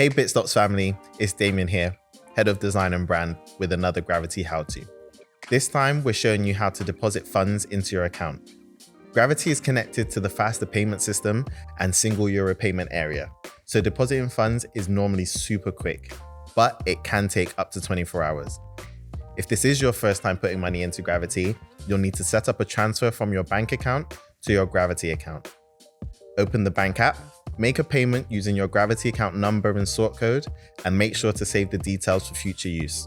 Hey Bitstocks family, it's Damien here, Head of Design and Brand with another Gravity how-to. This time we're showing you how to deposit funds into your account. Gravity is connected to the faster payment system and single euro payment area, so depositing funds is normally super quick, but it can take up to 24 hours. If this is your first time putting money into Gravity, you'll need to set up a transfer from your bank account to your Gravity account. Open the bank app, make a payment using your Gravity account number and sort code, and make sure to save the details for future use.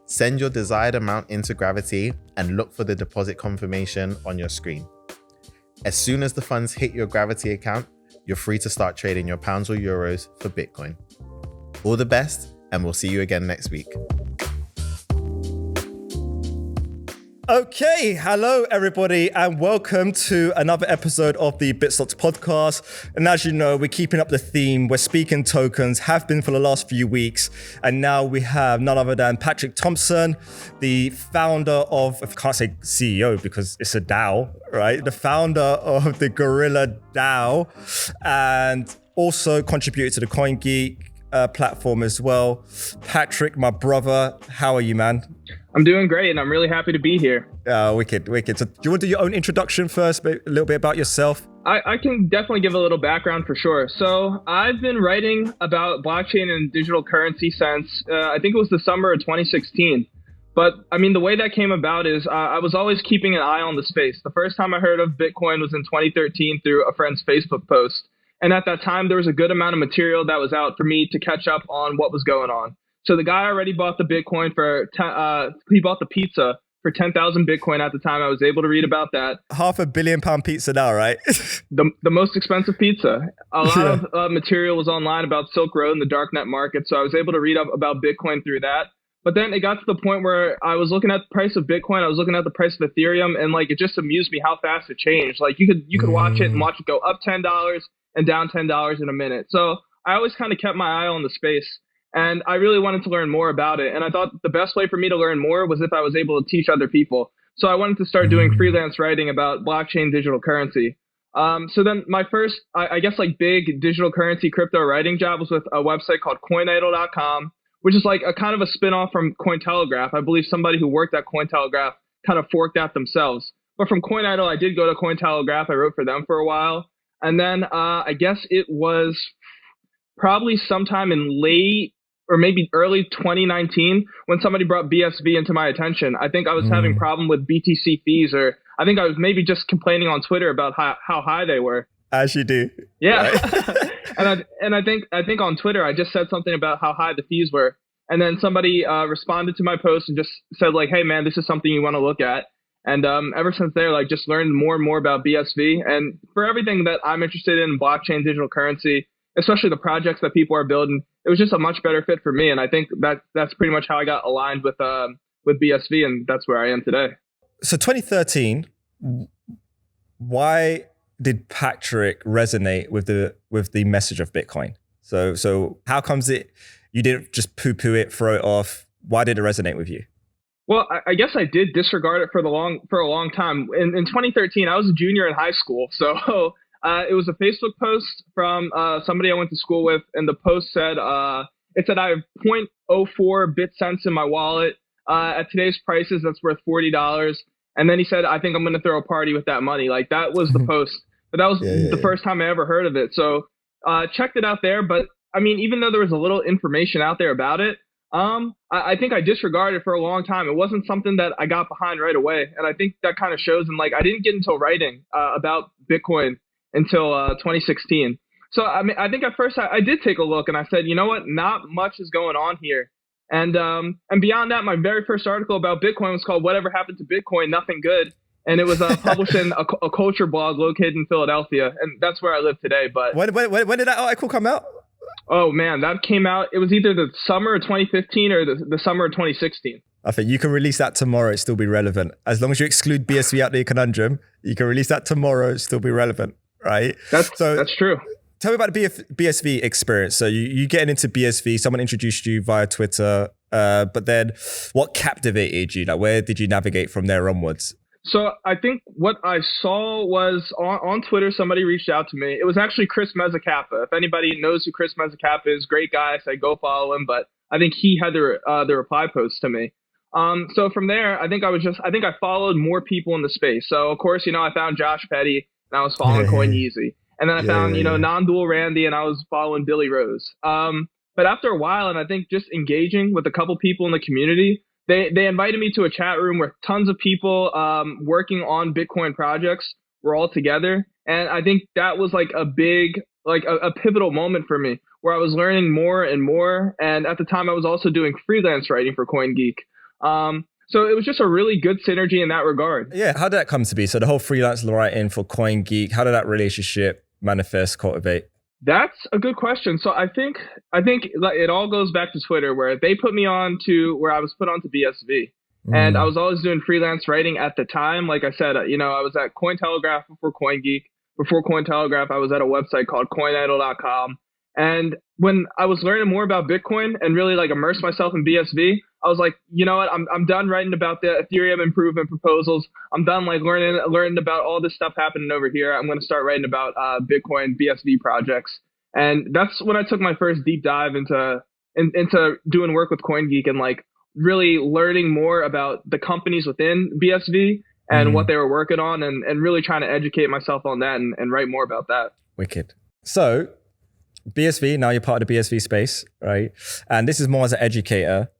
Send your desired amount into Gravity and look for the deposit confirmation on your screen. As soon as the funds hit your Gravity account, you're free to start trading your pounds or euros for Bitcoin. All the best, and we'll see you again next week. Okay, hello everybody and welcome to another episode of the Bitstocks Podcast. And as you know, we're keeping up the theme. We're speaking tokens, have been for the last few weeks. And now we have none other than Patrick Thompson, the founder of, I can't say CEO because it's a DAO, right? The founder of the Gorilla DAO and also contributed to the CoinGeek platform as well. Patrick, my brother, how are you, man? I'm doing great, and I'm really happy to be here. Wicked. So do you want to do your own introduction first, a little bit about yourself? I can definitely give a little background for sure. So I've been writing about blockchain and digital currency since, I think it was the summer of 2016. But I mean, the way that came about is I was always keeping an eye on the space. The first time I heard of Bitcoin was in 2013 through a friend's Facebook post. And at that time, there was a good amount of material that was out for me to catch up on what was going on. So the guy already bought the Bitcoin he bought the pizza for 10,000 Bitcoin at the time. I was able to read about that. £500 million pizza now, right? the most expensive pizza. A lot of material was online about Silk Road and the darknet market. So I was able to read up about Bitcoin through that. But then it got to the point where I was looking at the price of Bitcoin. I was looking at the price of Ethereum, and like it just amused me how fast it changed. Like you could watch it and watch it go up $10 and down $10 in a minute. So I always kind of kept my eye on the space. And I really wanted to learn more about it. And I thought the best way for me to learn more was if I was able to teach other people. So I wanted to start doing freelance writing about blockchain digital currency. So then my first, I guess like big digital currency crypto writing job was with a website called Untitled.com, which is like a kind of a spin-off from Cointelegraph. I believe somebody who worked at Cointelegraph kind of forked out themselves. But from Cointittle, I did go to Cointelegraph. I wrote for them for a while. And then I guess it was probably sometime in late or maybe early 2019 when somebody brought BSV into my attention. I think I was having a problem with BTC fees, or I think I was maybe just complaining on Twitter about how high they were. As you do. Yeah. Right? and I think on Twitter, I just said something about how high the fees were. And then somebody responded to my post and just said like, hey man, this is something you want to look at. And ever since there, like just learned more and more about BSV. And for everything that I'm interested in blockchain, digital currency, especially the projects that people are building, it was just a much better fit for me. And I think that's pretty much how I got aligned with BSV, and that's where I am today. So 2013, why did Patrick resonate with the message of Bitcoin? So how comes you didn't just poo-poo it, throw it off? Why did it resonate with you? Well, I guess I did disregard it for a long time. In 2013, I was a junior in high school, so it was a Facebook post from somebody I went to school with, and the post said, I have 0.04 bit cents in my wallet. At today's prices, that's worth $40. And then he said, I think I'm going to throw a party with that money. Like that was the post, but that was the first time I ever heard of it. So checked it out there. But I mean, even though there was a little information out there about it, I think I disregarded it for a long time. It wasn't something that I got behind right away. And I think that kind of shows in like, I didn't get into writing about Bitcoin until 2016. So I mean, I think at first I did take a look and I said, you know what, not much is going on here. And beyond that, my very first article about Bitcoin was called "Whatever Happened to Bitcoin? Nothing Good," and it was published in a culture blog located in Philadelphia, and that's where I live today. But when did that article come out? Oh man, that came out. It was either the summer of 2015 or the summer of 2016. I think you can release that tomorrow, it'll still be relevant. As long as you exclude BSV out of the conundrum, you can release that tomorrow, it'll still be relevant, right? That's true. Tell me about the BSV experience. So you getting into BSV, someone introduced you via Twitter, but then what captivated you? Like where did you navigate from there onwards? So I think what I saw was on Twitter, somebody reached out to me. It was actually Chris Mezzacappa. If anybody knows who Chris Mezzacappa is, great guy. So I go follow him. But I think he had the reply post to me. So from there, I think I followed more people in the space. So of course, I found Josh Petty and I was following CoinGeek. And then I found, Non-Dual Randy and I was following Billy Rose. But after a while, and I think just engaging with a couple people in the community, they invited me to a chat room where tons of people working on Bitcoin projects were all together. And I think that was like a big, a pivotal moment for me where I was learning more and more. And at the time, I was also doing freelance writing for CoinGeek. So it was just a really good synergy in that regard. Yeah. How did that come to be? So the whole freelance writing for CoinGeek, how did that relationship manifest, cultivate? That's a good question. So I think it all goes back to Twitter, where they put me on to where I was put onto BSV, and I was always doing freelance writing at the time. Like I said, I was at Cointelegraph before CoinGeek. Before Cointelegraph, I was at a website called coinidle.com. And when I was learning more about Bitcoin and really immerse myself in BSV, I was like, you know what, I'm done writing about the Ethereum improvement proposals. I'm done learning about all this stuff happening over here. I'm going to start writing about Bitcoin BSV projects. And that's when I took my first deep dive into doing work with CoinGeek and really learning more about the companies within BSV and what they were working on and really trying to educate myself on that and write more about that. Wicked. So BSV, now you're part of the BSV space, right? And this is more as an educator,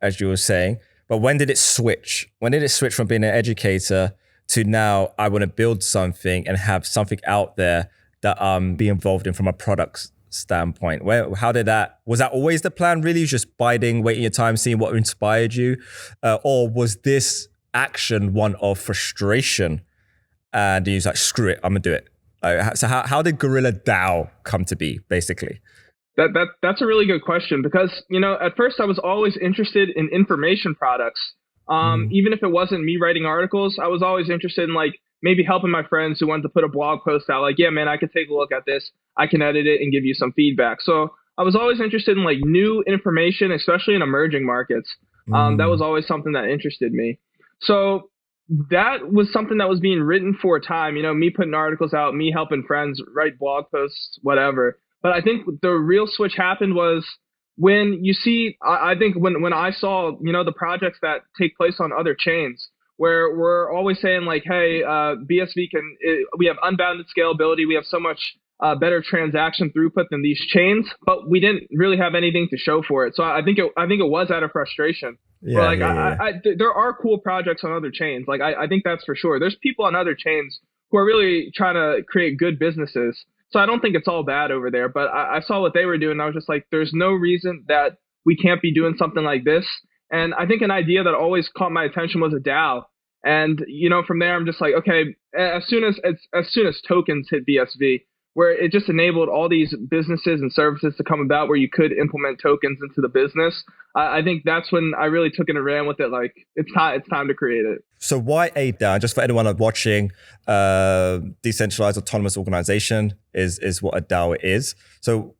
as you were saying. But when did it switch? When did it switch from being an educator to now I want to build something and have something out there that be involved in from a product standpoint? How did that, was that always the plan really? Just biding, waiting your time, seeing what inspired you? Or was this action one of frustration? And you was like, screw it, I'm gonna do it. So how did Gorilla DAO come to be, basically? That's a really good question because, at first I was always interested in information products. Even if it wasn't me writing articles, I was always interested in maybe helping my friends who wanted to put a blog post out. Yeah, man, I could take a look at this. I can edit it and give you some feedback. So I was always interested in new information, especially in emerging markets. That was always something that interested me. So that was something that was being written for a time, me putting articles out, me helping friends write blog posts, whatever. But I think the real switch happened was when you see, I think when I saw, the projects that take place on other chains, where we're always saying hey, BSV we have unbounded scalability. We have so much better transaction throughput than these chains, but we didn't really have anything to show for it. So I think it was out of frustration. Yeah, there are cool projects on other chains. I think that's for sure. There's people on other chains who are really trying to create good businesses. So I don't think it's all bad over there. But I saw what they were doing. And I was just like, there's no reason that we can't be doing something like this. And I think an idea that always caught my attention was a DAO. And from there, I'm just like, okay, as soon as tokens hit BSV, where it just enabled all these businesses and services to come about where you could implement tokens into the business. I think that's when I really took it and ran with it. It's time to create it. So why a DAO? Just for anyone watching, decentralized autonomous organization is what a DAO is. So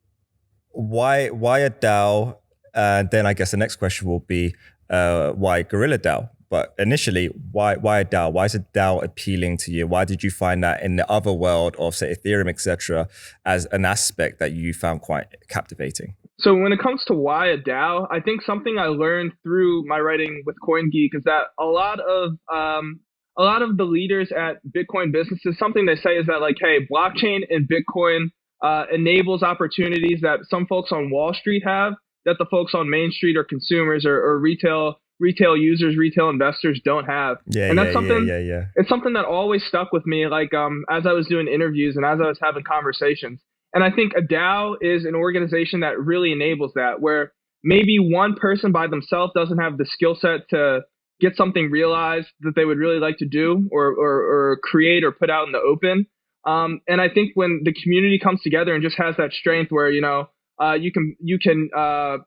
why a DAO? And then I guess the next question will be why Gorilla DAO? But initially, why a DAO? Why is a DAO appealing to you? Why did you find that in the other world of, say, Ethereum, etc., as an aspect that you found quite captivating? So when it comes to why a DAO, I think something I learned through my writing with CoinGeek is that a lot of the leaders at Bitcoin businesses, something they say is that hey, blockchain and Bitcoin enables opportunities that some folks on Wall Street have that the folks on Main Street or consumers or retail users, retail investors don't have. It's something that always stuck with me, as I was doing interviews and as I was having conversations. And I think a DAO is an organization that really enables that, where maybe one person by themselves doesn't have the skill set to get something realized that they would really like to do or create or put out in the open. And I think when the community comes together and just has that strength where, you can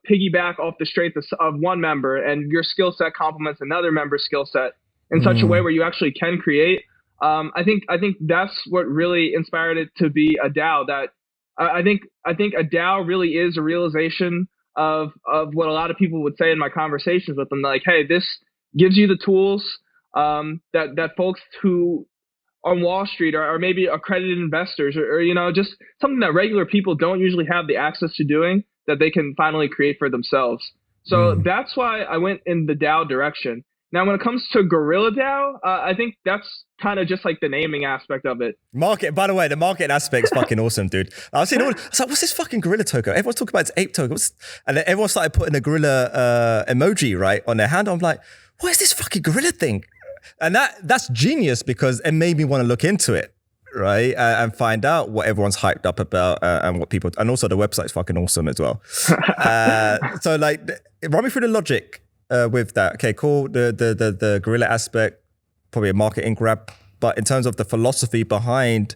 piggyback off the strength of one member and your skill set complements another member's skill set in such a way where you actually can create. I think that's what really inspired it to be a DAO. That I think a DAO really is a realization of what a lot of people would say in my conversations with them. Hey, this gives you the tools that folks who on Wall Street or maybe accredited investors or just something that regular people don't usually have the access to doing that they can finally create for themselves. So that's why I went in the DAO direction. Now, when it comes to Gorilla DAO, I think that's kind of just like the naming aspect of it. Market, by the way, the marketing aspect is fucking awesome, dude. I was like, what's this fucking gorilla token? Everyone's talking about its ape token. And then everyone started putting a gorilla emoji, right, on their hand. I'm like, what is this fucking gorilla thing? And that's genius because it made me want to look into it, right? And find out what everyone's hyped up about and what people, and also the website's fucking awesome as well. So like, run me through the logic with that. Okay, cool. The gorilla aspect, probably a marketing grab. But in terms of the philosophy behind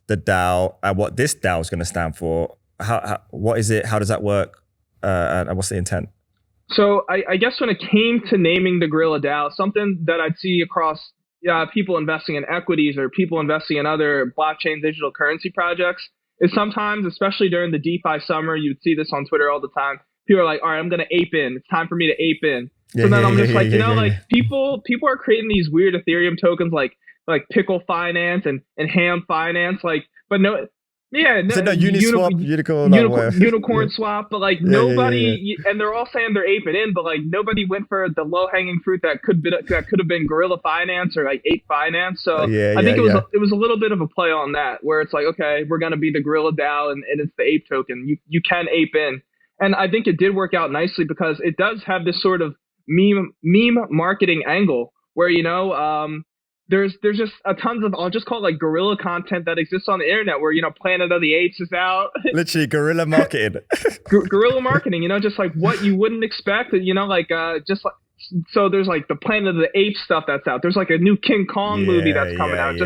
the DAO and what this DAO is going to stand for, what is it? How does that work? And what's the intent? So I guess when it came to naming the Gorilla DAO, something that I'd see across people investing in equities or people investing in other blockchain digital currency projects is sometimes, especially during the DeFi summer, you'd see this on Twitter all the time. People are like, all right, I'm going to ape in. It's time for me to ape in. So then I'm just like, people are creating these weird Ethereum tokens like Pickle Finance and Ham Finance, but no. Yeah, no, unicorn swap, but like nobody, and they're all saying they're aping in, but like nobody went for the low hanging fruit that could have been Gorilla Finance or like Ape Finance. So I think it was a little bit of a play on that, where it's like, okay, we're gonna be the Gorilla DAO and it's the ape token. You can ape in, and I think it did work out nicely because it does have this sort of meme marketing angle where there's just a tons of, I'll just call it like guerrilla content that exists on the internet where, Planet of the Apes is out. Literally guerrilla marketing. Guerrilla marketing, just like what you wouldn't expect, so there's like the Planet of the Apes stuff that's out. There's like a new King Kong movie that's coming out,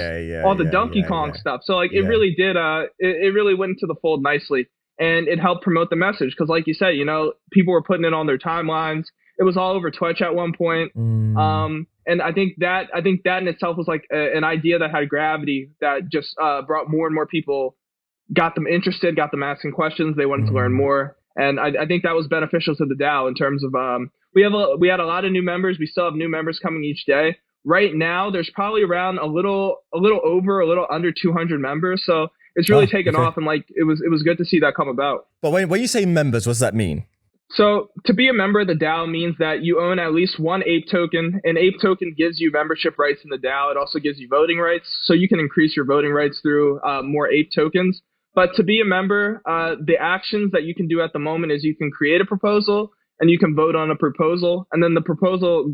all the Donkey Kong stuff. So like it really did, it really went into the fold nicely and it helped promote the message. Cause like you said, people were putting it on their timelines. It was all over Twitch at one point. And I think that in itself was like an idea that had gravity that just brought more and more people, got them interested, got them asking questions. They wanted to learn more. And I think that was beneficial to the DAO in terms of we had a lot of new members. We still have new members coming each day. Right now, there's probably around a little under 200 members. So it's really taken off. And like it was good to see that come about. But when you say members, what does that mean? So to be a member of the DAO means that you own at least one ape token. An ape token gives you membership rights in the DAO. It also gives you voting rights. So you can increase your voting rights through more ape tokens. But to be a member, the actions that you can do at the moment is you can create a proposal and you can vote on a proposal. And then the proposal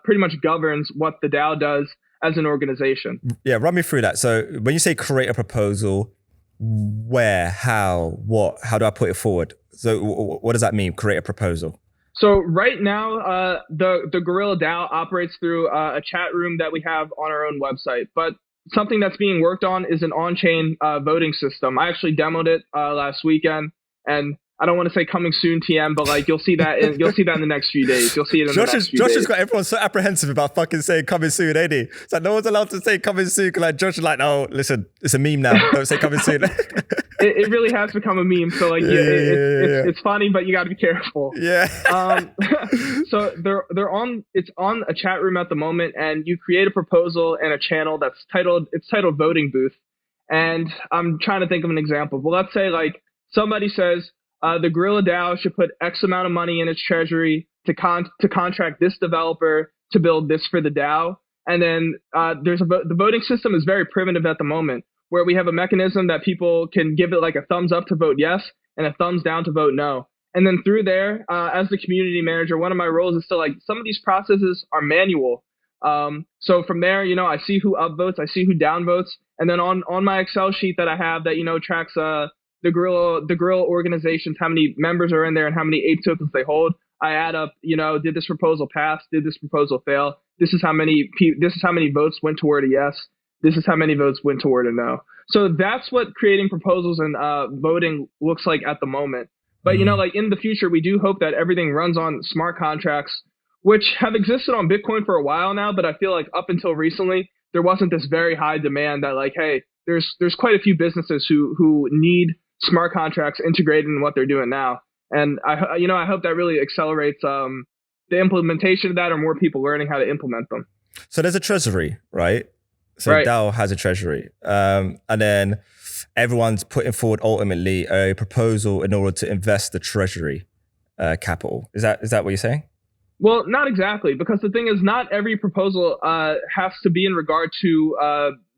pretty much governs what the DAO does as an organization. Yeah, run me through that. So when you say create a proposal, where, how, what, how do I put it forward? So what does that mean, create a proposal? So right now, the Gorilla DAO operates through a chat room that we have on our own website. But something that's being worked on is an on-chain voting system. I actually demoed it last weekend, and I don't want to say coming soon, TM, but like you'll see that in the next few days. You'll see it in the next few days. Josh has got everyone so apprehensive about fucking saying coming soon, ain't he? It's like no one's allowed to say coming soon. Like Josh is like, no, listen, it's a meme now. Don't say coming soon. It really has become a meme. So like it's funny, but you got to be careful. Yeah. So it's on a chat room at the moment, and you create a proposal and a channel that's titled Voting Booth. And I'm trying to think of an example. But let's say like somebody says, the Gorilla DAO should put X amount of money in its treasury to contract this developer to build this for the DAO. And then the voting system is very primitive at the moment, where we have a mechanism that people can give it like a thumbs up to vote yes and a thumbs down to vote no. And then through there, as the community manager, one of my roles is to like some of these processes are manual. So from there, I see who upvotes, I see who downvotes, and then on my Excel sheet that I have that tracks the Gorilla organizations, how many members are in there and how many ape tokens they hold. I add up, did this proposal pass? Did this proposal fail? This is how many votes went toward a yes. This is how many votes went toward a no. So that's what creating proposals and voting looks like at the moment. But, like in the future, we do hope that everything runs on smart contracts, which have existed on Bitcoin for a while now. But I feel like up until recently, there wasn't this very high demand that like, hey, there's quite a few businesses who need smart contracts integrated in what they're doing now. And I hope that really accelerates the implementation of that, or more people learning how to implement them. So there's a treasury, right? So Right. DAO has a treasury. And then everyone's putting forward ultimately a proposal in order to invest the treasury capital. Is that what you're saying? Well, not exactly, because the thing is, not every proposal has to be in regard to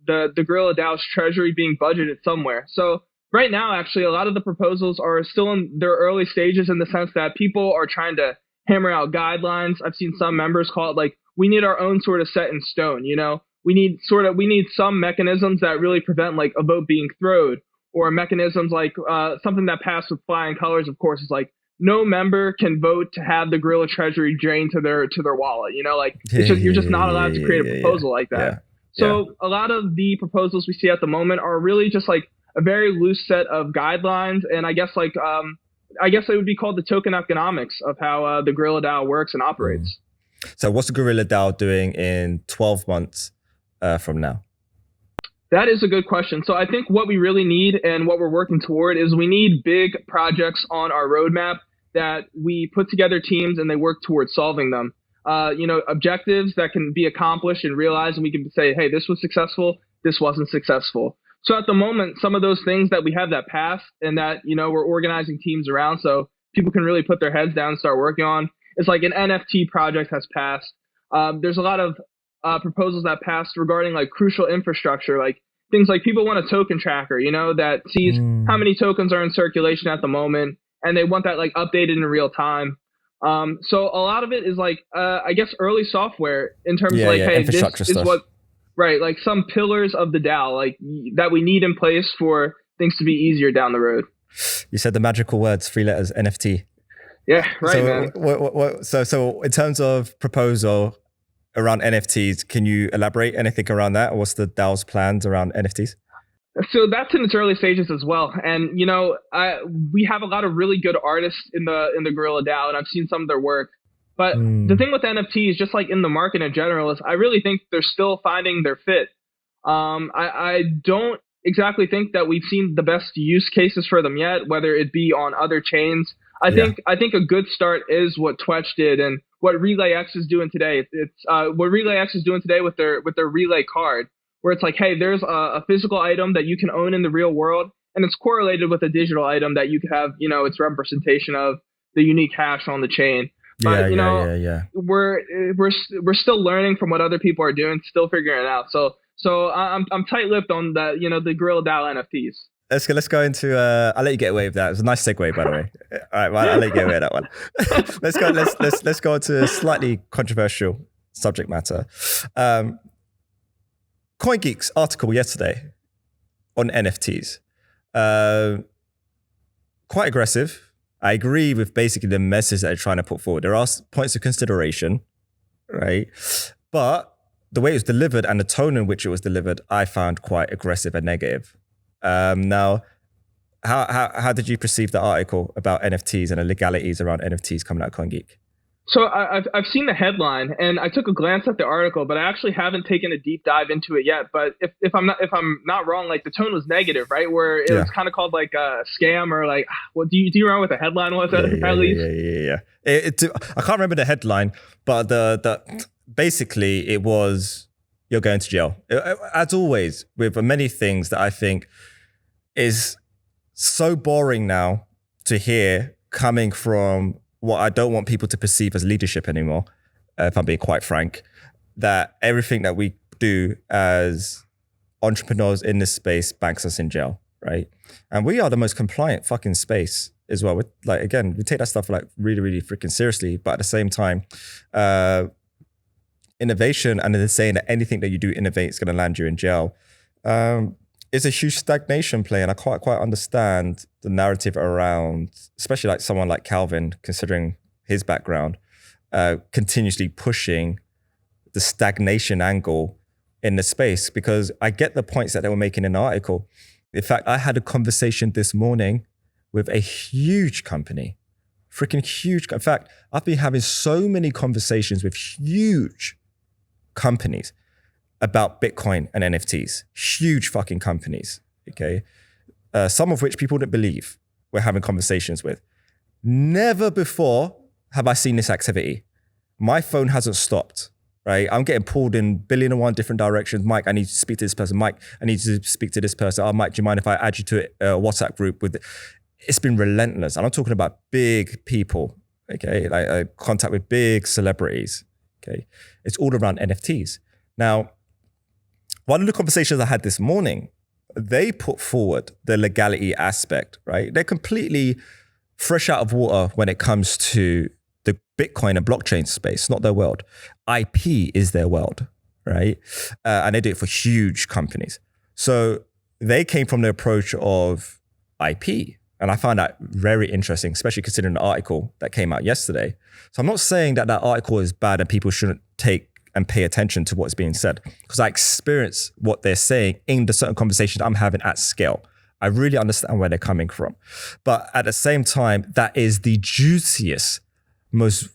the Gorilla DAO's treasury being budgeted somewhere. So right now, actually, a lot of the proposals are still in their early stages in the sense that people are trying to hammer out guidelines. I've seen some members call it like, we need our own sort of set in stone, you know? We need some mechanisms that really prevent like a vote being thrown, or mechanisms like something that passed with flying colors, of course, is like, no member can vote to have the Gorilla treasury drained to their wallet. You know, like you're just not allowed to create a proposal like that. Yeah. So a lot of the proposals we see at the moment are really just like a very loose set of guidelines, and I guess it would be called the token economics of how the Gorilla DAO works and operates. So what's the Gorilla DAO doing in 12 months from now? That is a good question. So I think what we really need and what we're working toward is we need big projects on our roadmap that we put together teams and they work towards solving them. Objectives that can be accomplished and realized, and we can say, hey, this was successful, this wasn't successful. So at the moment, some of those things that we have that pass and that, we're organizing teams around so people can really put their heads down and start working on, it's like an NFT project has passed. There's a lot of proposals that passed regarding like crucial infrastructure, like things like people want a token tracker, that sees how many tokens are in circulation at the moment, and they want that like updated in real time. So a lot of it is like, I guess, early software in terms of hey, this is what, right, like some pillars of the DAO, like that we need in place for things to be easier down the road. You said the magical words, 3 letters, NFT. Yeah, right, so, man. So in terms of proposal around NFTs, can you elaborate anything around that? Or what's the DAO's plans around NFTs? So that's in its early stages as well. And, we have a lot of really good artists in the Gorilla DAO, and I've seen some of their work. But the thing with NFTs, just like in the market in general, is I really think they're still finding their fit. I don't exactly think that we've seen the best use cases for them yet, whether it be on other chains. I think a good start is what Twetch did and what RelayX is doing today. It's what RelayX is doing today with their Relay card, where it's like, hey, there's a physical item that you can own in the real world, and it's correlated with a digital item that you could have, its representation of the unique hash on the chain. But we're still learning from what other people are doing, still figuring it out. So I'm tight-lipped on the Gorilla DAO NFTs. Let's go into. I'll let you get away with that. It was a nice segue, by the way. All right, well, I'll let you get away with that one. Let's go into a slightly controversial subject matter. CoinGeek's article yesterday on NFTs, quite aggressive. I agree with basically the message that they're trying to put forward. There are points of consideration, right? But the way it was delivered and the tone in which it was delivered, I found quite aggressive and negative. Now, how did you perceive the article about NFTs and the legalities around NFTs coming out of CoinGeek? So I've seen the headline and I took a glance at the article, but I actually haven't taken a deep dive into it yet. But if I'm not wrong, like the tone was negative, right? Where it was kind of called like a scam or like, what do you remember what the headline was at least? Yeah. I can't remember the headline, but the basically it was, you're going to jail. As always, with many things that I think is so boring now to hear coming from what I don't want people to perceive as leadership anymore, if I'm being quite frank, that everything that we do as entrepreneurs in this space banks us in jail, right? And we are the most compliant fucking space as well. Like, again, we take that stuff like really, really freaking seriously, but at the same time, innovation and then saying that anything that you do innovate is going to land you in jail is a huge stagnation play. And I quite understand the narrative around, especially like someone like Calvin, considering his background, continuously pushing the stagnation angle in the space, because I get the points that they were making in the article. In fact, I had a conversation this morning with a huge company, freaking huge. In fact, I've been having so many conversations with huge companies about Bitcoin and NFTs, huge fucking companies, okay? Some of which people didn't believe we're having conversations with. Never before have I seen this activity. My phone hasn't stopped right? I'm getting pulled in billion and one different directions. Mike, I need to speak to this person. Mike, I need to speak to this person. Oh, Mike, do you mind if I add you to a WhatsApp group with? It's been relentless. And I'm talking about big people, okay? Like contact with big celebrities, okay? It's all around NFTs. Now, one of the conversations I had this morning, they put forward the legality aspect, right? They're completely fresh out of water when it comes to the Bitcoin and blockchain space, not their world. IP is their world, right? And they do it for huge companies. So they came from the approach of IP. And I found that very interesting, especially considering the article that came out yesterday. So I'm not saying that article is bad and people shouldn't take and pay attention to what's being said, because I experience what they're saying in the certain conversations I'm having at scale. I really understand where they're coming from. But at the same time, that is the juiciest, most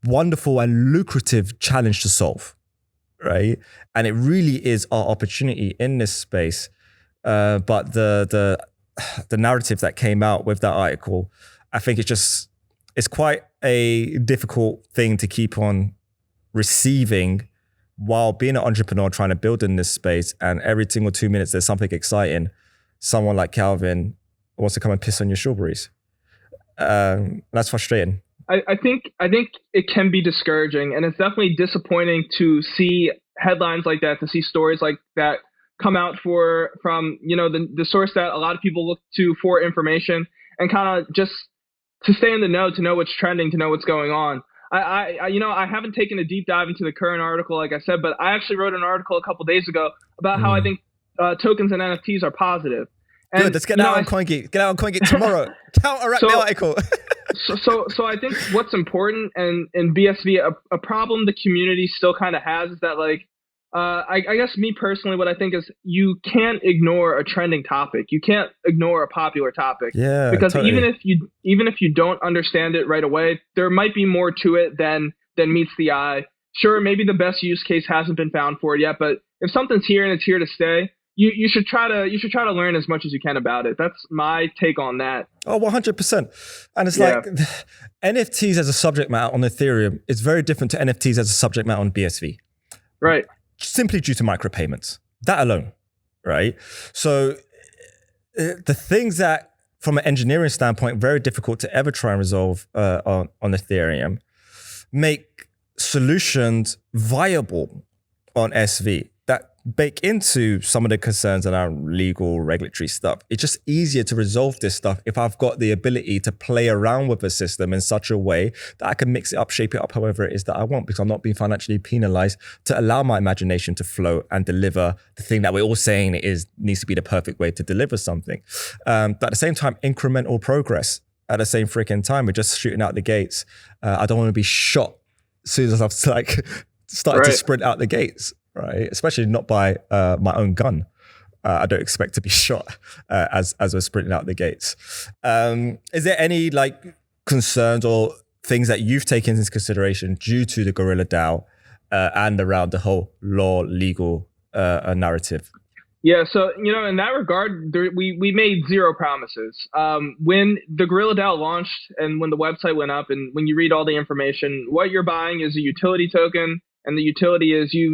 wonderful and lucrative challenge to solve, right? And it really is our opportunity in this space. But the narrative that came out with that article, I think it's quite a difficult thing to keep on receiving while being an entrepreneur trying to build in this space. And every single 2 minutes, there's something exciting. Someone like Calvin wants to come and piss on your strawberries. That's frustrating. I think it can be discouraging, and it's definitely disappointing to see headlines like that, to see stories like that come out from the source that a lot of people look to for information, and kind of just to stay in the know, to know what's trending, to know what's going on. I haven't taken a deep dive into the current article, like I said, but I actually wrote an article a couple days ago about how I think tokens and NFTs are positive. And, good, let's get out on CoinGeek. Get out on CoinGeek tomorrow. Counteract the article. So I think what's important, and in BSV, a problem the community still kind of has is that, like, I guess me personally, what I think is you can't ignore a trending topic. You can't ignore a popular topic. Yeah, because totally. even if you don't understand it right away, there might be more to it than meets the eye. Sure, maybe the best use case hasn't been found for it yet, but if something's here and it's here to stay, you should try to learn as much as you can about it. That's my take on that. Oh, 100%. And it's like NFTs as a subject matter on Ethereum is very different to NFTs as a subject matter on BSV. Right. Simply due to micropayments. That alone, right? So the things that, from an engineering standpoint, very difficult to ever try and resolve on Ethereum, make solutions viable on SV that bake into some of the concerns around legal, regulatory stuff. It's just easier to resolve this stuff if I've got the ability to play around with a system in such a way that I can mix it up, shape it up however it is that I want, because I'm not being financially penalized, to allow my imagination to flow and deliver the thing that we're all saying needs to be the perfect way to deliver something. But at the same time, incremental progress at the same freaking time. We're just shooting out the gates. I don't want to be shot as soon as I've started to sprint out the gates. Right, especially not by my own gun. I don't expect to be shot as we're sprinting out the gates. Is there any concerns or things that you've taken into consideration due to the Gorilla DAO and around the whole legal narrative? Yeah, so in that regard, we made zero promises. When the Gorilla DAO launched and when the website went up, and when you read all the information, what you're buying is a utility token. And the utility is you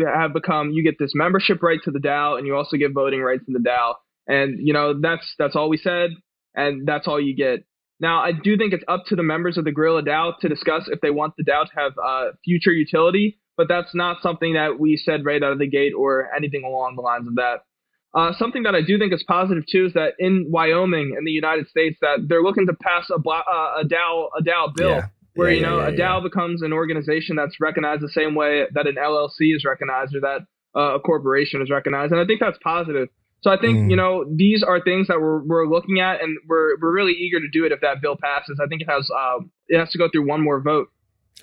get this membership right to the DAO, and you also get voting rights in the DAO. And, that's all we said, and that's all you get. Now, I do think it's up to the members of the Gorilla DAO to discuss if they want the DAO to have future utility, but that's not something that we said right out of the gate or anything along the lines of that. Something that I do think is positive, too, is that in Wyoming, in the United States, that they're looking to pass a DAO bill. Yeah. Where, a DAO becomes an organization that's recognized the same way that an LLC is recognized, or that a corporation is recognized. And I think that's positive. So I think, these are things that we're looking at, and we're really eager to do it if that bill passes. I think it has to go through one more vote.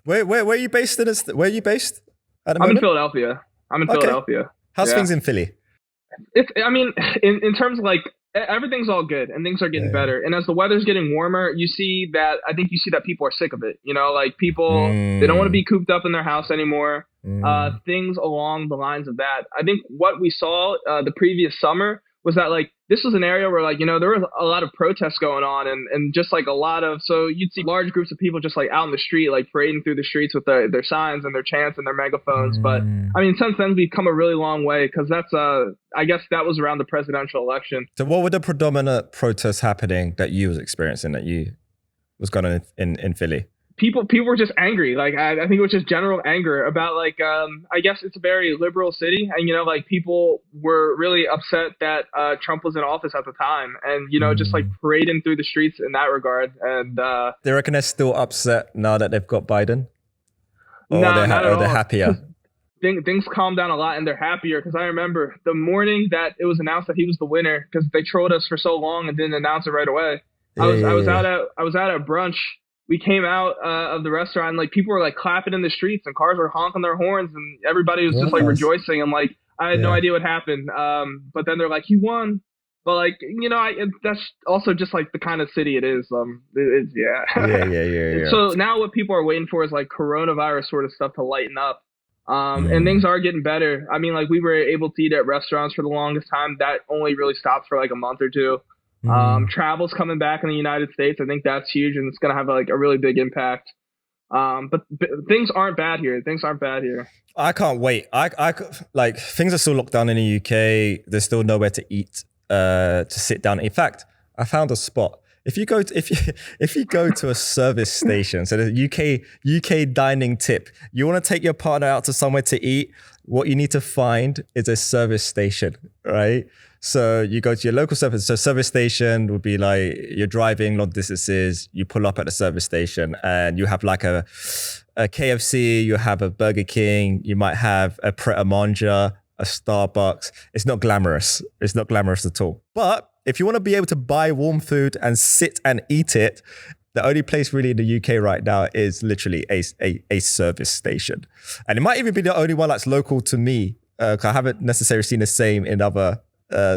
Where are you based in? Where are you based at the moment? I'm in Philadelphia. Philadelphia. How's things in Philly? In terms of everything's all good and things are getting better. And as the weather's getting warmer, I think you see that people are sick of it. People, they don't want to be cooped up in their house anymore. Things along the lines of that. I think what we saw the previous summer was that like this was an area where like, you know, there was a lot of protests going on and just like a lot of, so you'd see large groups of people just like out in the street, like parading through the streets with their signs and their chants and their megaphones. But I mean, since then we've come a really long way, because that's I guess that was around the presidential election. So what were the predominant protests happening that you was experiencing, that you was going on in Philly? People were just angry. Like, I think it was just general anger about like, I guess it's a very liberal city. And, you know, like people were really upset that Trump was in office at the time, and, you know, just like parading through the streets in that regard. And they reckon they're still upset now that they've got Biden? Or no, they're happier? Things calmed down a lot and they're happier, because I remember the morning that it was announced that he was the winner, because they trolled us for so long and didn't announce it right away. I was out at brunch. We came out of the restaurant, and like people were like clapping in the streets and cars were honking their horns and everybody was just like rejoicing. And like, I had no idea what happened. But then they're like, he won. But like, you know, that's also just like the kind of city it is. Yeah. So now what people are waiting for is like coronavirus sort of stuff to lighten up. And things are getting better. I mean, like we were able to eat at restaurants for the longest time. That only really stopped for like a month or two. Travel's coming back in the United States. I think that's huge, and it's going to have like a really big impact. But things aren't bad here. I can't wait. I like, things are still locked down in the UK. There's still nowhere to eat, to sit down. In fact, I found a spot. If you go to a service station, so the UK dining tip, you want to take your partner out to somewhere to eat, what you need to find is a service station, right? So you go to your local service. So service station would be like, you're driving long distances, you pull up at the service station and you have like a KFC, you have a Burger King, you might have a Pret a Manger, a Starbucks. It's not glamorous. It's not glamorous at all. But if you want to be able to buy warm food and sit and eat it, the only place really in the UK right now is literally a service station. And it might even be the only one that's local to me. I haven't necessarily seen the same in other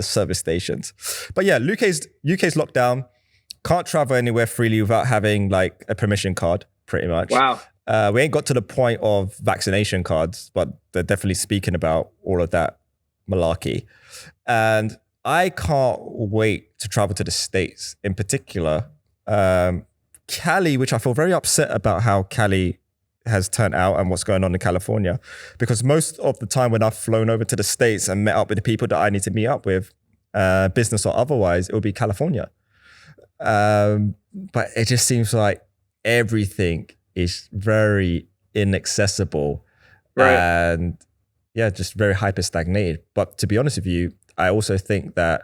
service stations. But yeah, UK's locked down. Can't travel anywhere freely without having like a permission card, pretty much. Wow. We ain't got to the point of vaccination cards, but they're definitely speaking about all of that malarkey. And I can't wait to travel to the States. In particular, Cali, which I feel very upset about how Cali has turned out and what's going on in California, because most of the time when I've flown over to the States and met up with the people that I need to meet up with, business or otherwise, it will be California. But it just seems like everything is very inaccessible, right? And yeah, just very hyper stagnated. But to be honest with you, I also think that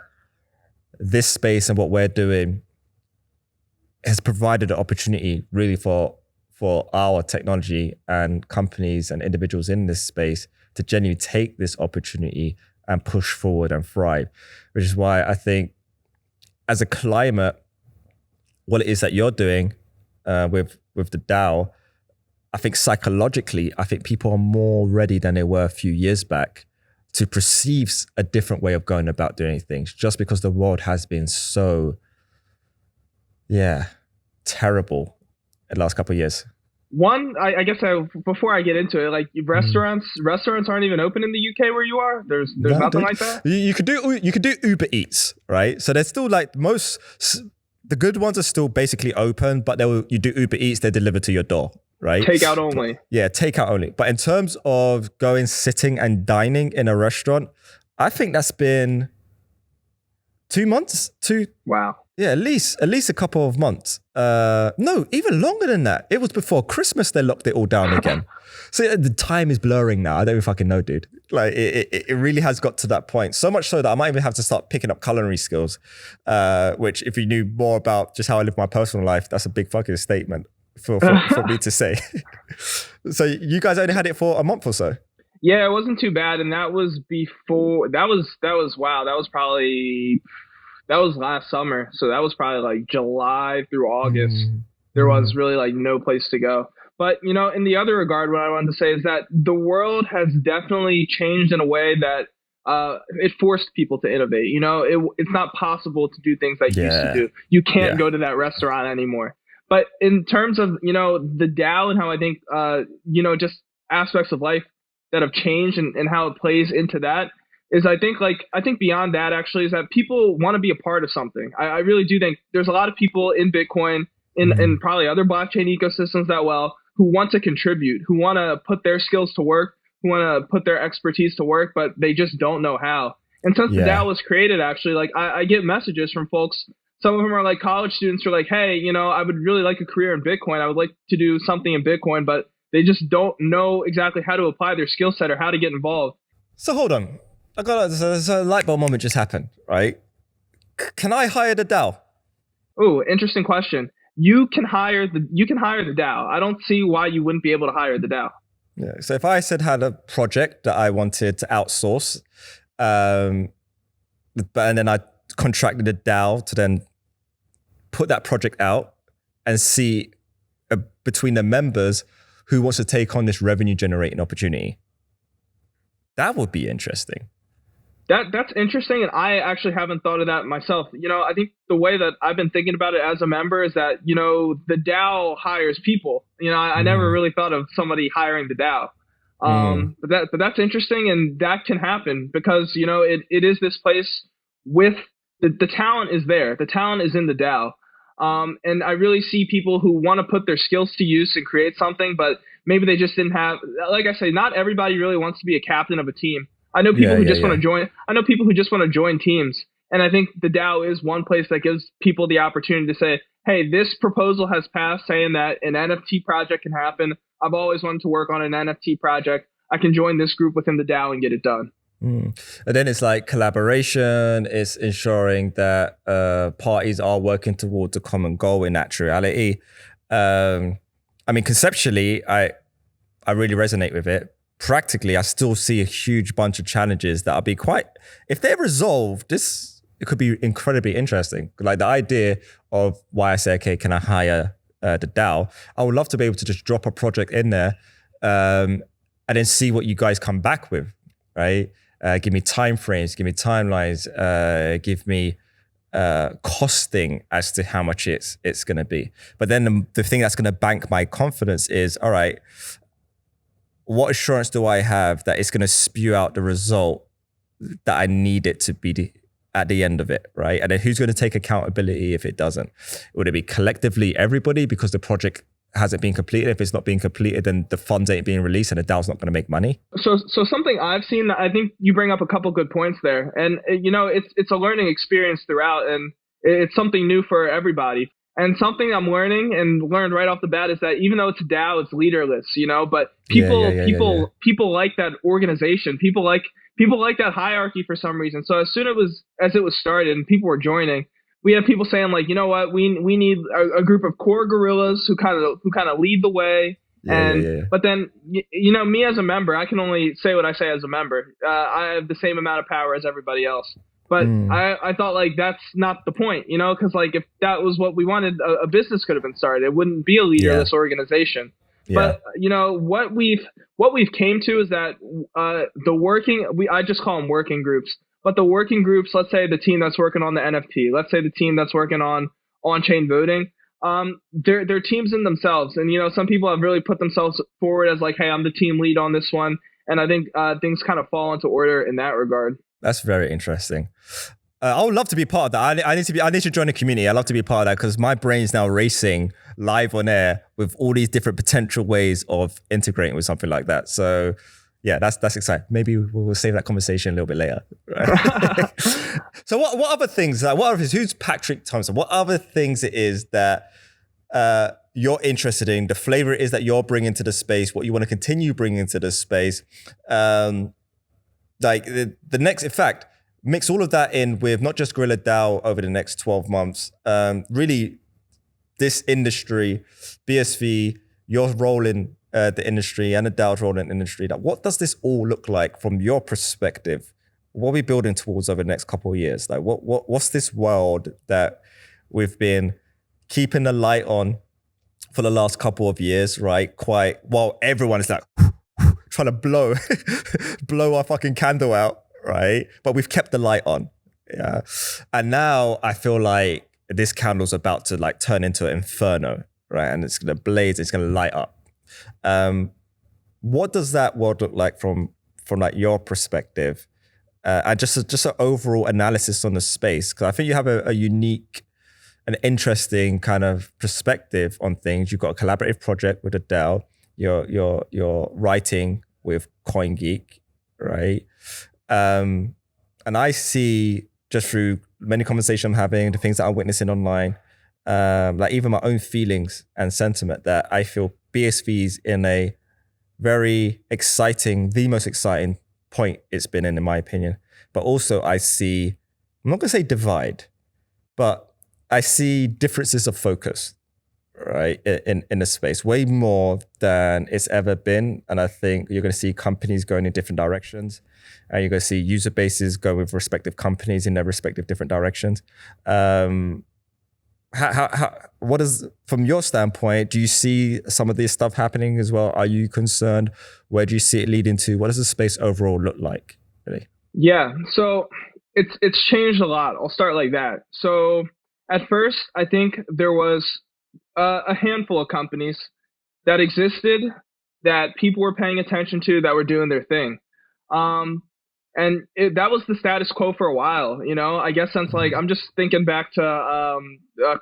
this space and what we're doing has provided an opportunity really for our technology and companies and individuals in this space to genuinely take this opportunity and push forward and thrive, which is why I think as a climate, what it is that you're doing with the DAO, I think psychologically, I think people are more ready than they were a few years back to perceive a different way of going about doing things, just because the world has been so, terrible in the last couple of years. One, I guess before I get into it, like restaurants aren't even open in the UK where you are. There's nothing like that. You could do Uber Eats, right? So there's still like the good ones are still basically open, but you do Uber Eats, they deliver to your door, right? Takeout only. Yeah, takeout only. But in terms of going, sitting and dining in a restaurant, I think that's been 2 months. Wow. Yeah, at least a couple of months. No, even longer than that. It was before Christmas they locked it all down again. So the time is blurring now. I don't even fucking know, dude. Like it really has got to that point. So much so that I might even have to start picking up culinary skills, which if you knew more about just how I live my personal life, that's a big fucking statement for me to say. So you guys only had it for a month or so? Yeah, it wasn't too bad. And that was before, that was wow. That was last summer. So that was probably like July through August. There was really like no place to go. But, you know, in the other regard, what I wanted to say is that the world has definitely changed in a way that it forced people to innovate. You know, it's not possible to do things like you used to do. You can't go to that restaurant anymore. But in terms of, you know, the DAO and how I think, you know, just aspects of life that have changed and how it plays into that, is I think beyond that actually is that people want to be a part of something. I really do think there's a lot of people in Bitcoin, in probably other blockchain ecosystems who want to contribute, who want to put their skills to work, who want to put their expertise to work, but they just don't know how. And since the DAO was created, actually, like I get messages from folks. Some of them are like college students who are like, hey, I would really like a career in Bitcoin. I would like to do something in Bitcoin, but they just don't know exactly how to apply their skill set or how to get involved. So hold on. There's a light bulb moment just happened, right? Can I hire the DAO? Oh, interesting question. You can hire the DAO. I don't see why you wouldn't be able to hire the DAO. Yeah. So if I had a project that I wanted to outsource, and then I contracted a DAO to then put that project out and see between the members who wants to take on this revenue generating opportunity, that would be interesting. That's interesting, and I actually haven't thought of that myself. I think the way that I've been thinking about it as a member is that, the DAO hires people. I never really thought of somebody hiring the DAO. But that's interesting, and that can happen because, it is this place with the talent is there. The talent is in the DAO. And I really see people who want to put their skills to use and create something, but maybe they just didn't have, like I say, not everybody really wants to be a captain of a team. I know people who just want to join. I know people who just want to join teams. And I think the DAO is one place that gives people the opportunity to say, hey, this proposal has passed saying that an NFT project can happen. I've always wanted to work on an NFT project. I can join this group within the DAO and get it done. And then it's like collaboration, it's ensuring that parties are working towards a common goal in actuality. Conceptually, I really resonate with it. Practically, I still see a huge bunch of challenges that will be if they're resolved, it could be incredibly interesting. Like the idea of why I say, okay, can I hire the DAO? I would love to be able to just drop a project in there and then see what you guys come back with, right? Give me timeframes, give me timelines, give me costing as to how much it's going to be. But then the thing that's going to bank my confidence is, all right, what assurance do I have that it's going to spew out the result that I need it to be at the end of it, right? And then who's going to take accountability if it doesn't? Would it be collectively everybody because the project hasn't been completed? If it's not being completed, then the funds ain't being released and the DAO's not going to make money. So something I've seen, I think you bring up a couple good points there. And, it's a learning experience throughout, and it's something new for everybody. And something I'm learning and learned right off the bat is that even though it's a DAO, it's leaderless, but people like that organization. People like that hierarchy for some reason. So as soon as it was started and people were joining, we have people saying like, you know what, we need a group of core gorillas who kind of lead the way. But then, me as a member, I can only say what I say as a member. I have the same amount of power as everybody else. But I thought like that's not the point, because like if that was what we wanted, a business could have been started. It wouldn't be a leaderless organization. But what we've came to is that I just call them working groups. But the working groups, let's say the team that's working on the NFT, let's say the team that's working on on-chain voting, they're teams in themselves. And some people have really put themselves forward as like, hey, I'm the team lead on this one. And I think things kind of fall into order in that regard. That's very interesting. I would love to be part of that. I need to join the community. I love to be part of that because my brain's now racing live on air with all these different potential ways of integrating with something like that. So yeah, that's exciting. Maybe we'll save that conversation a little bit later. Right? So what other things? Who's Patrick Thompson? What other things it is that you're interested in? The flavor it is that you're bringing to the space. What you want to continue bringing to the space. Like the next, in fact, mix all of that in with not just Gorilla DAO over the next 12 months. Really, this industry, BSV, your role in the industry and the DAO's role in the industry. Like, what does this all look like from your perspective? What are we building towards over the next couple of years? Like, what's this world that we've been keeping the light on for the last couple of years, right? While everyone is like trying to blow our fucking candle out, right? But we've kept the light on. Yeah. And now I feel like this candle's about to like turn into an inferno, right? And it's gonna blaze, it's gonna light up. What does that world look like from like your perspective? and just an overall analysis on the space, because I think you have a unique and interesting kind of perspective on things. You've got a collaborative project with a DAO. You're writing with CoinGeek, right? And I see just through many conversations I'm having, the things that I'm witnessing online, like even my own feelings and sentiment, that I feel BSV is in a very exciting, the most exciting point it's been in my opinion. But also I see, I'm not gonna say divide, but I see differences of focus, right, in the space, way more than it's ever been. And I think you're going to see companies going in different directions, and you're going to see user bases go with respective companies in their respective different directions. What is, from your standpoint, do you see some of this stuff happening as well? Are you concerned? Where do you see it leading to? What does the space overall look like, really? Yeah, so it's changed a lot. I'll start like that. So at first, I think there was a handful of companies that existed that people were paying attention to, that were doing their thing. And that was the status quo for a while, you know, I guess since like, I'm just thinking back to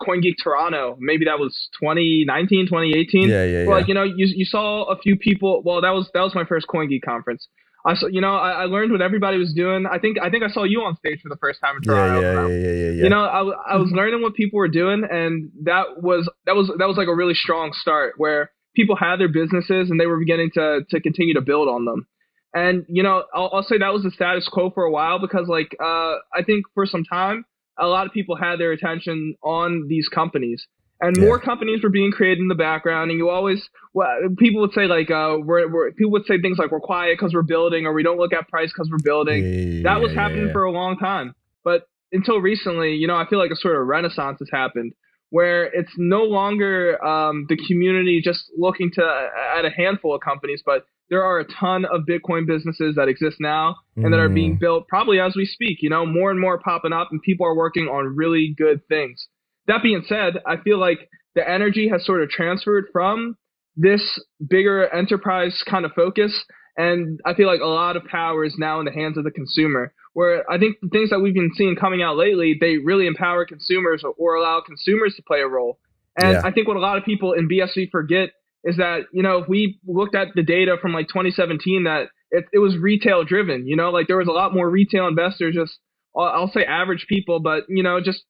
CoinGeek Toronto, maybe that was 2019, 2018. Yeah. Like, you know, you saw a few people, well, that was my first CoinGeek conference. I saw, you know, I learned what everybody was doing. I think I saw you on stage for the first time in Toronto. Yeah. You know, I was learning what people were doing, and that was like a really strong start where people had their businesses and they were beginning to continue to build on them. And you know, I'll say that was the status quo for a while, because like I think for some time a lot of people had their attention on these companies. And more companies were being created in the background, and you always, people would say like, people would say things like, we're quiet because we're building, or we don't look at price because we're building. That was happening for a long time. But until recently, you know, I feel like a sort of renaissance has happened, where it's no longer the community just looking at a handful of companies, but there are a ton of Bitcoin businesses that exist now and that are being built probably as we speak, you know, more and more popping up, and people are working on really good things. That being said, I feel like the energy has sort of transferred from this bigger enterprise kind of focus, and I feel like a lot of power is now in the hands of the consumer, where I think the things that we've been seeing coming out lately, they really empower consumers or allow consumers to play a role. And I think what a lot of people in BSV forget is that, you know, if we looked at the data from like 2017, that it was retail driven, you know, like there was a lot more retail investors, just I'll say average people, but you know, just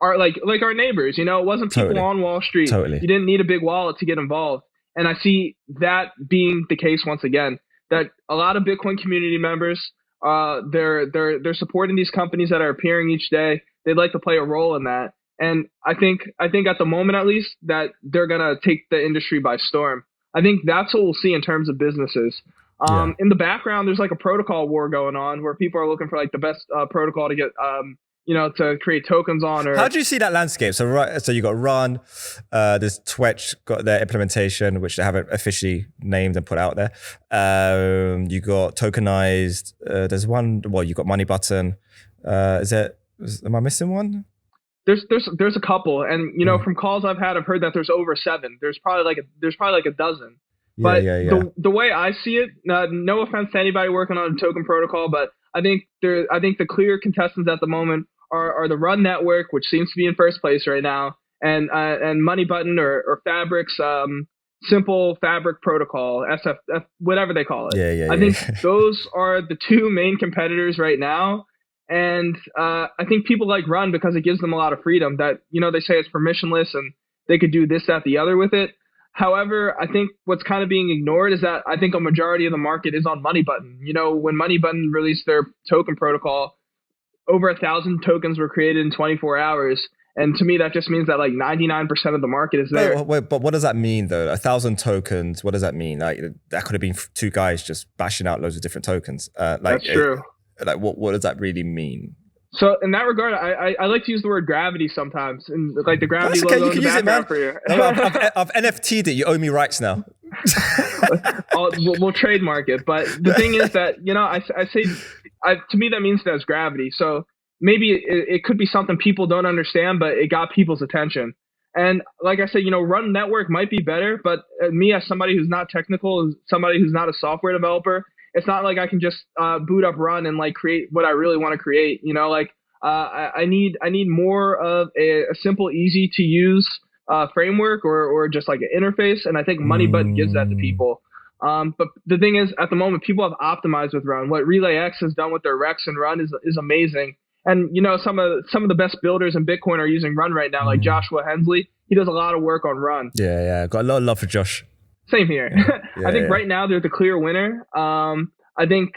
are like our neighbors, you know, it wasn't people on Wall Street. You didn't need a big wallet to get involved. And I see that being the case once again, that a lot of Bitcoin community members, they're supporting these companies that are appearing each day. They'd like to play a role in that. And I think at the moment, at least, that they're going to take the industry by storm. I think that's what we'll see in terms of businesses. In the background, there's like a protocol war going on where people are looking for like the best protocol to get, you know, to create tokens on. Or how do you see that landscape? So you got Run, there's Twitch got their implementation, which they haven't officially named and put out there. You got Tokenized. There's one. Well, you got Money Button. Am I missing one? There's a couple, and you know, from calls I've had, I've heard that there's over 7. There's probably like a dozen. But the way I see it, no offense to anybody working on a token protocol, but I think the clear contestants at the moment are the Run network, which seems to be in first place right now, and Money Button or Fabric's simple Fabric protocol, SF, whatever they call it. I think those are the two main competitors right now. And I think people like Run because it gives them a lot of freedom, that, you know, they say it's permissionless and they could do this, that, the other with it. However, I think what's kind of being ignored is that I think a majority of the market is on Money Button. You know, when Money Button released their token protocol, over 1,000 tokens were created in 24 hours. And to me, that just means that like 99% of the market is there. Wait, but what does that mean though? 1,000 tokens, what does that mean? Like that could have been 2 guys just bashing out loads of different tokens. That's true. Like what does that really mean? So in that regard, I like to use the word gravity sometimes, and like the gravity logo in the background for you. I've NFT'd it. You owe me rights now. We'll trademark it. But the thing is that, you know, I say, to me that means there's gravity. So maybe it could be something people don't understand, but it got people's attention. And like I said, you know, Run Network might be better, but me as somebody who's not technical, somebody who's not a software developer, it's not like I can just boot up Run and like create what I really want to create. You know, like I need more of a simple, easy to use framework or just like an interface, and I think Money Button gives that to people. But the thing is, at the moment, people have optimized with Run. What RelayX has done with their Rex and Run is amazing. And you know, some of the best builders in Bitcoin are using Run right now, like Joshua Hensley. He does a lot of work on Run. Yeah. Got a lot of love for Josh. Same here. Yeah. I think right now they're the clear winner. I think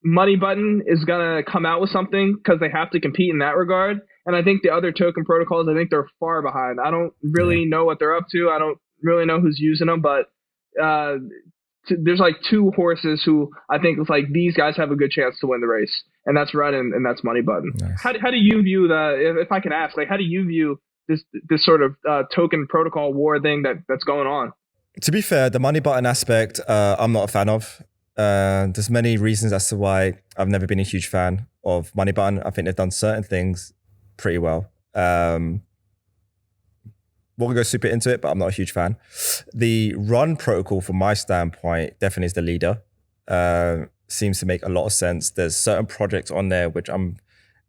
Money Button is gonna come out with something because they have to compete in that regard. And I think the other token protocols, I think they're far behind. I don't really know what they're up to. I don't really know who's using them, but there's like two horses who I think it's like these guys have a good chance to win the race, and that's Run and that's Money Button. Nice. How do you view if I can ask, like, how do you view this sort of token protocol war thing that's going on? To be fair, the Money Button aspect, I'm not a fan of. There's many reasons as to why I've never been a huge fan of Money Button. I think they've done certain things pretty well. We'll go super into it, but I'm not a huge fan. The Run protocol, from my standpoint, definitely is the leader. Seems to make a lot of sense. There's certain projects on there which I'm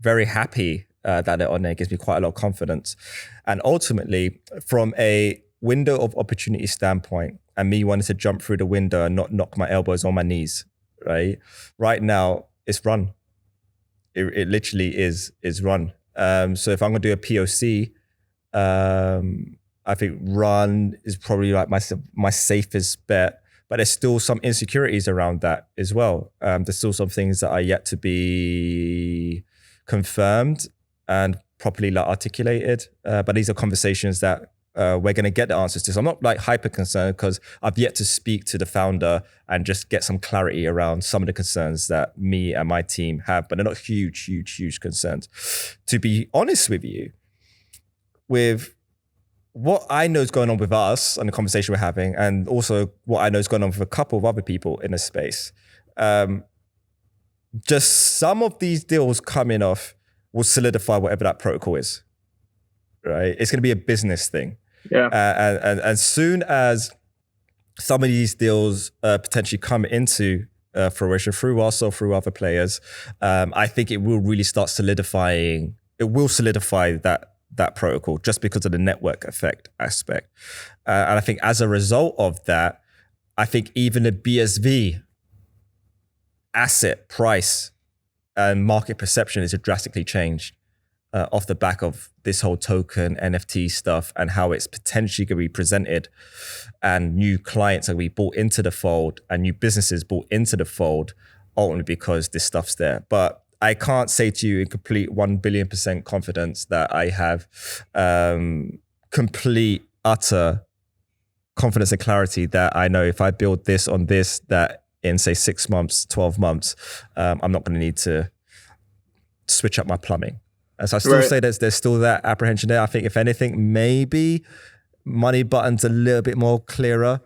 very happy that they're on there. It gives me quite a lot of confidence. And ultimately, from a window of opportunity standpoint, and me wanting to jump through the window and not knock my elbows on my knees, right? Right now, it's Run. It literally is Run. So if I'm gonna do a POC, I think Run is probably like my safest bet, but there's still some insecurities around that as well. There's still some things that are yet to be confirmed and properly like articulated. But these are conversations that we're going to get the answers to. So I'm not like hyper concerned because I've yet to speak to the founder and just get some clarity around some of the concerns that me and my team have, but they're not huge concerns. To be honest with you, with what I know is going on with us and the conversation we're having, and also what I know is going on with a couple of other people in the space, just some of these deals coming off will solidify whatever that protocol is, right? It's going to be a business thing. Yeah. And soon as some of these deals potentially come into fruition through us or through other players, I think it will really start solidifying. It will solidify that protocol just because of the network effect aspect. And I think as a result of that, I think even the BSV asset price and market perception is drastically changed off the back of this whole token NFT stuff and how it's potentially going to be presented, and new clients are going to be brought into the fold and new businesses brought into the fold ultimately because this stuff's there. But I can't say to you in complete 1 billion% confidence that I have complete, utter confidence and clarity that I know if I build this on this, that in say 6 months, 12 months, I'm not going to need to switch up my plumbing. And so I still say there's still that apprehension there. I think if anything, maybe Money Button's a little bit more clearer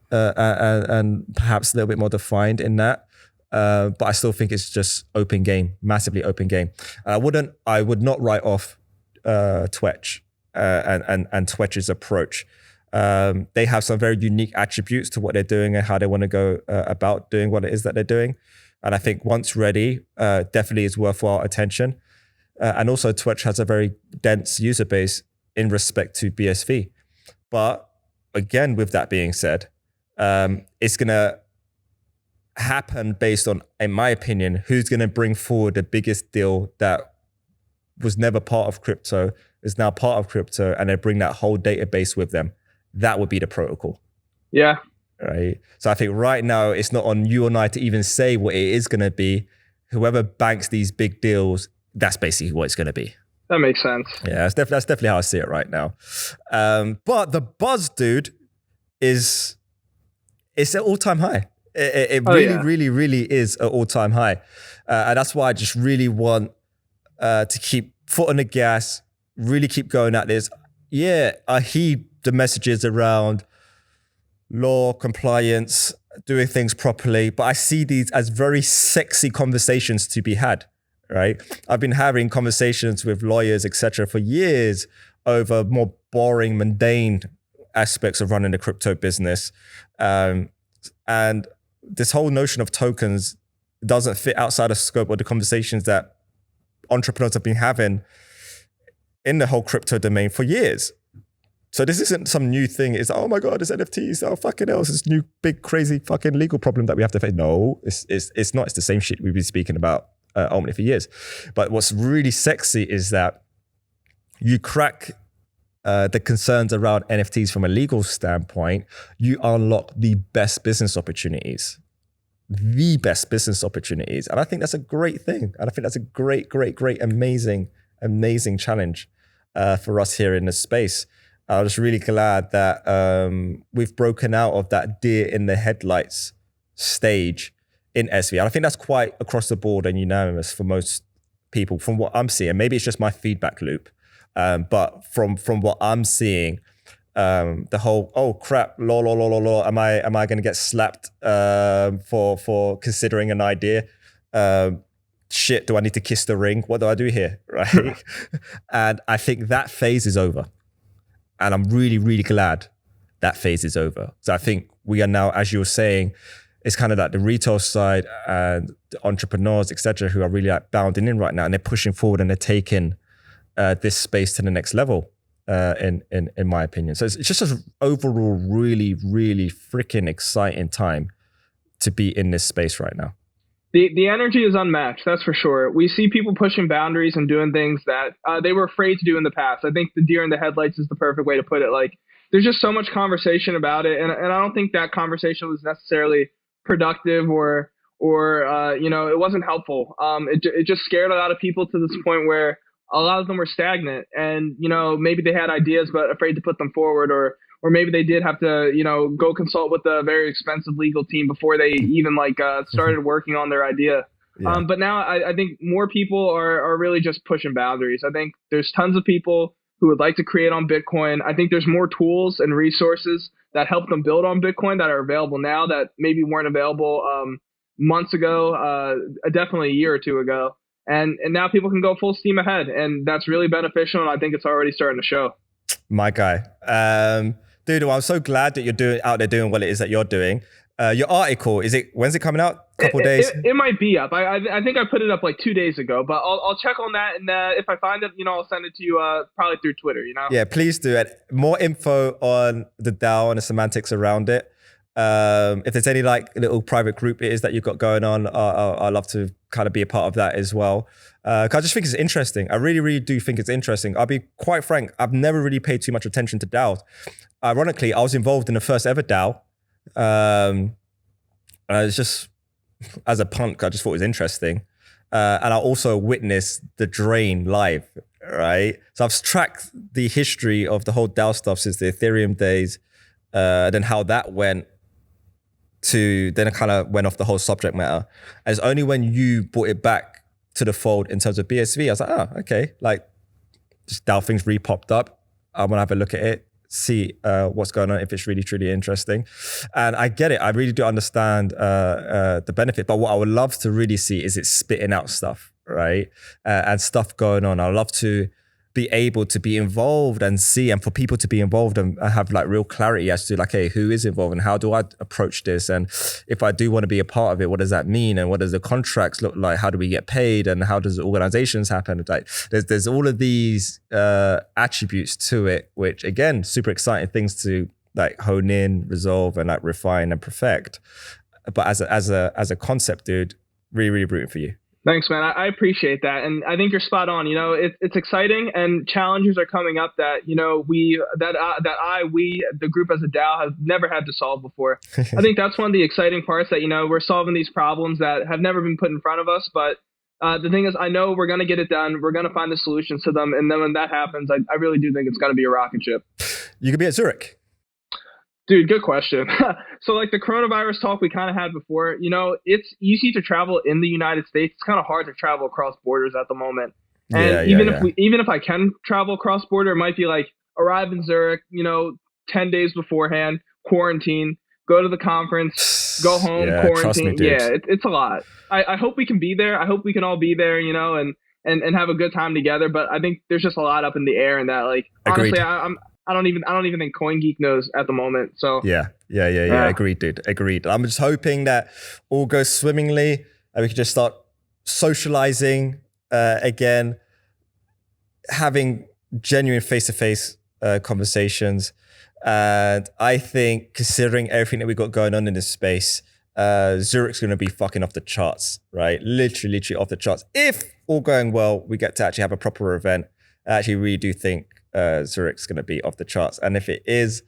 and perhaps a little bit more defined in that. But I still think it's just open game, massively open game. I would not write off Twetch and Twetch's approach. They have some very unique attributes to what they're doing and how they want to go about doing what it is that they're doing. And I think once ready, definitely is worthwhile attention. And also Twetch has a very dense user base in respect to BSV. But again, with that being said, it's going to happen based on, in my opinion, who's going to bring forward the biggest deal that was never part of crypto, is now part of crypto, and they bring that whole database with them. That would be the protocol. Yeah. Right. So I think right now it's not on you and I to even say what it is going to be. Whoever banks these big deals, that's basically what it's going to be. That makes sense. Yeah, that's definitely how I see it right now. But the buzz, dude, it's an all-time high. It really is an all-time high. And that's why I just really want to keep foot on the gas, really keep going at this. Yeah, I heed the messages around law, compliance, doing things properly, but I see these as very sexy conversations to be had, right? I've been having conversations with lawyers, etc., for years over more boring, mundane aspects of running the crypto business. And this whole notion of tokens doesn't fit outside of scope of the conversations that entrepreneurs have been having in the whole crypto domain for years. So this isn't some new thing. It's, oh my God, it's NFTs. Oh, fucking hell. It's this new big crazy fucking legal problem that we have to face. No, it's not. It's the same shit we've been speaking about ultimately for years. But what's really sexy is that you crack the concerns around NFTs from a legal standpoint, you unlock the best business opportunities. The best business opportunities. And I think that's a great thing. And I think that's a great, amazing challenge for us here in this space. I was really glad that we've broken out of that deer in the headlights stage in SV. And I think that's quite across the board and unanimous for most people from what I'm seeing. Maybe it's just my feedback loop. But from what I'm seeing, the whole, oh crap, law, am I going to get slapped for considering an idea? Shit, do I need to kiss the ring? What do I do here, right? And I think that phase is over. And I'm really glad that phase is over. So I think we are now, as you were saying, it's kind of like the retail side and the entrepreneurs, etc., who are really like bounding in right now, and they're pushing forward and they're taking this space to the next level, in my opinion. So it's just an overall really freaking exciting time to be in this space right now. The energy is unmatched, that's for sure. We see people pushing boundaries and doing things that they were afraid to do in the past. I think the deer in the headlights is the perfect way to put it. Like, there's just so much conversation about it, and I don't think that conversation was necessarily productive or it wasn't helpful. It just scared a lot of people to this point where a lot of them were stagnant, and maybe they had ideas but afraid to put them forward, or maybe they did have to, go consult with a very expensive legal team before they even started working on their idea. Yeah. But now I think more people are really just pushing boundaries. I think there's tons of people who would like to create on Bitcoin. I think there's more tools and resources that help them build on Bitcoin that are available now that maybe weren't available months ago, definitely a year or two ago. And now people can go full steam ahead, and that's really beneficial. And I think it's already starting to show. My guy. Dude, well, I'm so glad that you're out there doing what it is that you're doing. Your article, when's it coming out? Couple days? It might be up. I think I put it up like 2 days ago, but I'll check on that. And if I find it, I'll send it to you probably through Twitter, Yeah, please do it. More info on the DAO and the semantics around it. If there's any little private group it is that you've got going on, I'd love to kind of be a part of that as well. 'Cause I just think it's interesting. I really do think it's interesting. I'll be quite frank. I've never really paid too much attention to DAOs. Ironically, I was involved in the first ever DAO. And it's just, as a punk, I just thought it was interesting. And I also witnessed the drain live, right? So I've tracked the history of the whole DAO stuff since the Ethereum days, then how that went then it kind of went off the whole subject matter. And it's only when you brought it back to the fold in terms of BSV, I was like, oh, okay, just DAO things re-popped up. I want to have a look at it, see what's going on, if it's really truly interesting. And I get it. I really do understand the benefit. But what I would love to really see is it spitting out stuff, right? And stuff going on. I'd love to be able to be involved and see, and for people to be involved and have real clarity as to hey, who is involved and how do I approach this? And if I do want to be a part of it, what does that mean? And what does the contracts look like? How do we get paid? And how does the organizations happen? There's all of these attributes to it, which again, super exciting things to hone in, resolve, and refine and perfect. But as a concept, dude, really rooting for you. Thanks, man. I appreciate that. And I think you're spot on. It's exciting, and challenges are coming up that, we, the group as a DAO, have never had to solve before. I think that's one of the exciting parts, that, we're solving these problems that have never been put in front of us. But the thing is, I know we're going to get it done. We're going to find the solutions to them. And then when that happens, I really do think it's going to be a rocket ship. You could be at Zurich. Dude, good question. So the coronavirus talk we kind of had before, it's easy to travel in the United States. It's kind of hard to travel across borders at the moment. And even if I can travel across border, it might be arrive in Zurich, 10 days beforehand, quarantine, go to the conference, go home, quarantine. It's a lot. I hope we can be there. I hope we can all be there, and have a good time together. But I think there's just a lot up in the air, and that honestly, I don't even think CoinGeek knows at the moment. So yeah. Agreed, dude. Agreed. I'm just hoping that all goes swimmingly and we can just start socializing again, having genuine face-to-face conversations. And I think considering everything that we got going on in this space, Zurich's going to be fucking off the charts, right? Literally off the charts. If all going well, we get to actually have a proper event. I actually really do think Zurich's going to be off the charts. And if it is,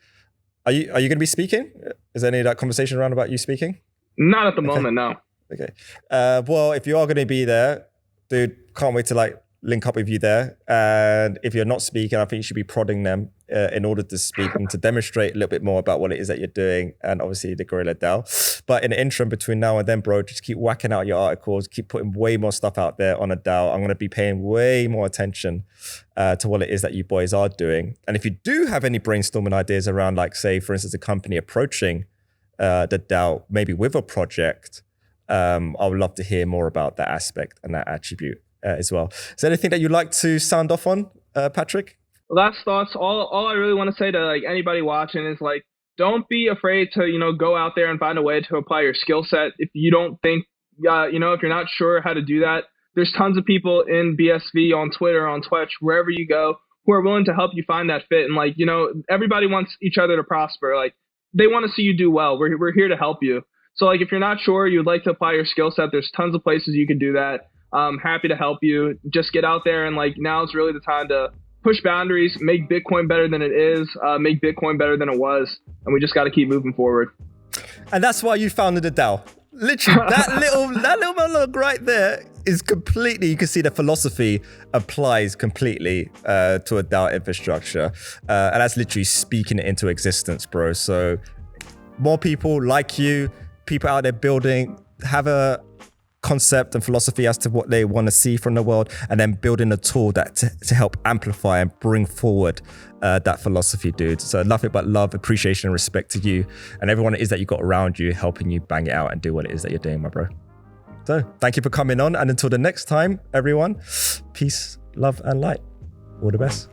are you going to be speaking? Is there any of that conversation around about you speaking? Not at the moment, no. Okay. Well, if you are going to be there, dude, can't wait to link up with you there. And if you're not speaking, I think you should be prodding them in order to speak and to demonstrate a little bit more about what it is that you're doing, and obviously the Gorilla DAO. But in the interim between now and then, bro, just keep whacking out your articles, keep putting way more stuff out there on a DAO. I'm going to be paying way more attention to what it is that you boys are doing. And if you do have any brainstorming ideas around, say, for instance, a company approaching the DAO, maybe with a project, I would love to hear more about that aspect and that attribute as well. Is there anything that you'd like to sound off on, Patrick? Last thoughts. All I really want to say to anybody watching is don't be afraid to go out there and find a way to apply your skill set. If you don't think if you're not sure how to do that, there's tons of people in BSV on Twitter, on Twitch, wherever you go, who are willing to help you find that fit. And everybody wants each other to prosper. They want to see you do well. We're here to help you. So if you're not sure, you'd like to apply your skill set, there's tons of places you can do that. I'm happy to help you. Just get out there and now is really the time to push boundaries, make Bitcoin better than it is, make Bitcoin better than it was. And we just got to keep moving forward. And that's why you founded a DAO. Literally, that little monologue right there is completely, you can see the philosophy applies completely to a DAO infrastructure. And that's literally speaking it into existence, bro. So more people like you, people out there building, have a concept and philosophy as to what they want to see from the world, and then building a tool that to help amplify and bring forward that philosophy, dude. So nothing but love, appreciation, and respect to you and everyone it is that you got around you, helping you bang it out and do what it is that you're doing, my bro. So thank you for coming on, and until the next time, everyone, peace, love, and light. All the best.